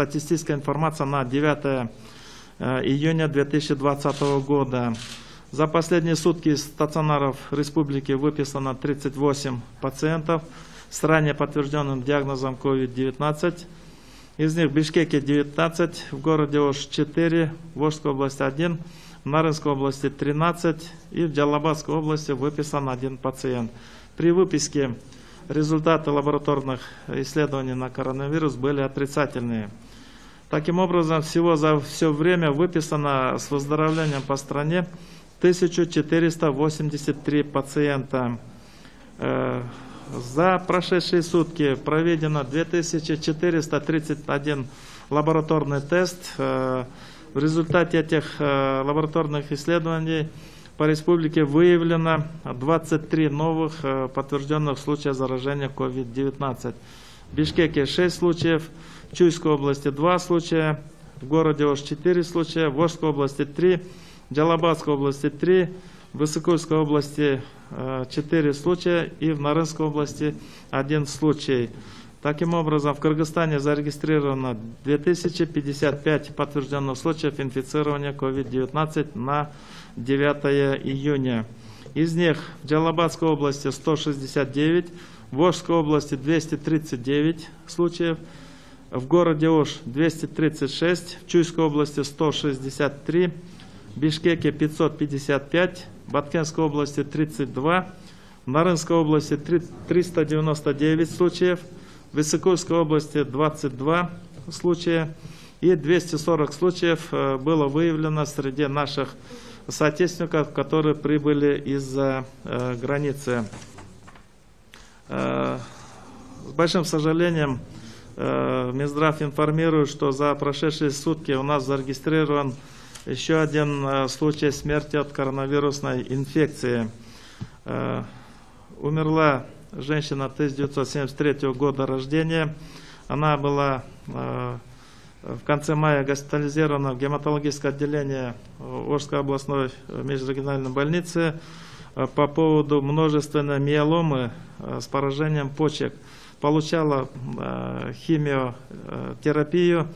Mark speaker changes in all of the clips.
Speaker 1: статистическая информация на 9 июня 2020 года. За последние сутки из стационаров республики выписано 38 пациентов с ранее подтвержденным диагнозом COVID-19. Из них в Бишкеке 19, в городе Ош 4, в Волжской области 1, в Нарынской области 13 и в Джалабадской области выписан 1 пациент. При выписке результаты лабораторных исследований на коронавирус были отрицательные. Таким образом, всего за все время выписано с выздоровлением по стране 1483 пациента. За прошедшие сутки проведено 2431 лабораторный тест. В результате этих лабораторных исследований по республике выявлено 23 новых подтвержденных случая заражения COVID-19. В Бишкеке 6 случаев, в Чуйской области 2 случая, в городе Ош 4 случая, в Волжской области 3, в Джалабадской области 3, в Высокольской области 4 случая и в Нарынской области 1 случай. Таким образом, в Кыргызстане зарегистрировано 2055 подтвержденных случаев инфицирования COVID-19 на 9 июня. Из них в Джалабадской области 169, в Волжской области 239 случаев, в городе Ош 236, в Чуйской области 163, в Бишкеке 555, в Баткенской области 32, в Нарынской области 399 случаев, в Высокольской области 22 случая и 240 случаев было выявлено среди наших соотечественников, которые прибыли из-за границы. С большим сожалением Минздрав информирует, что за прошедшие сутки у нас зарегистрирован еще один случай смерти от коронавирусной инфекции. Умерла женщина 1973 года рождения. Она была в конце мая госпитализирована в гематологическое отделение Волжской областной межрегиональной больницы по поводу множественной миеломы с поражением почек. Получала химиотерапию.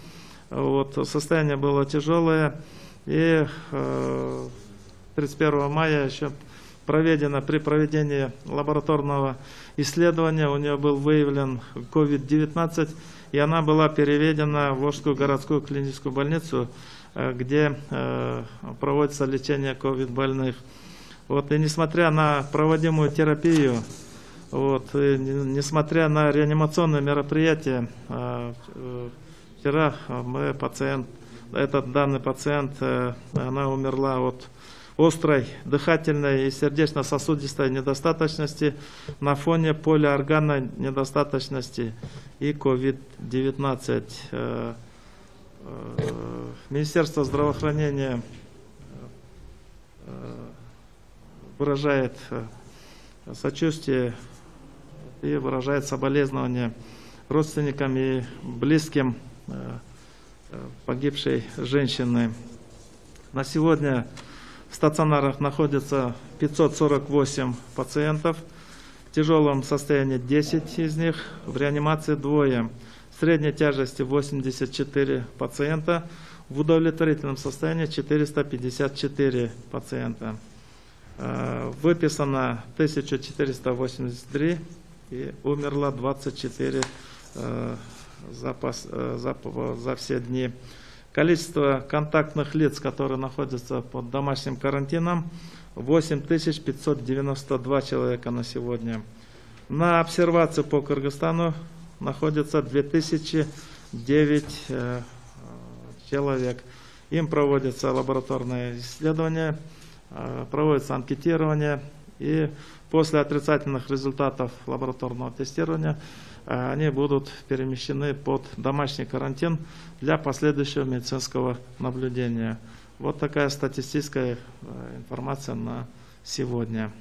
Speaker 1: Состояние было тяжелое. И 31 мая еще при проведении лабораторного исследования у нее был выявлен COVID-19, и она была переведена в Волжскую городскую клиническую больницу, где проводится лечение COVID-больных. И несмотря на проводимую терапию, и несмотря на реанимационные мероприятия, вчера данный пациент, она умерла от острой дыхательной и сердечно-сосудистой недостаточности на фоне полиорганной недостаточности и COVID-19. Министерство здравоохранения выражает сочувствие и выражает соболезнования родственникам и близким погибшей женщины. На сегодня в стационарах находится 548 пациентов, в тяжелом состоянии 10 из них, в реанимации 2, средней тяжести 84 пациента, в удовлетворительном состоянии 454 пациента. Выписано 1483 и умерло 24 за все дни. Количество контактных лиц, которые находятся под домашним карантином, 8592 человека на сегодня. На обсервации по Кыргызстану находится 2009 человек. Им проводятся лабораторные исследования, проводится анкетирование, и после отрицательных результатов лабораторного тестирования они будут перемещены под домашний карантин для последующего медицинского наблюдения. Вот такая статистическая информация на сегодня.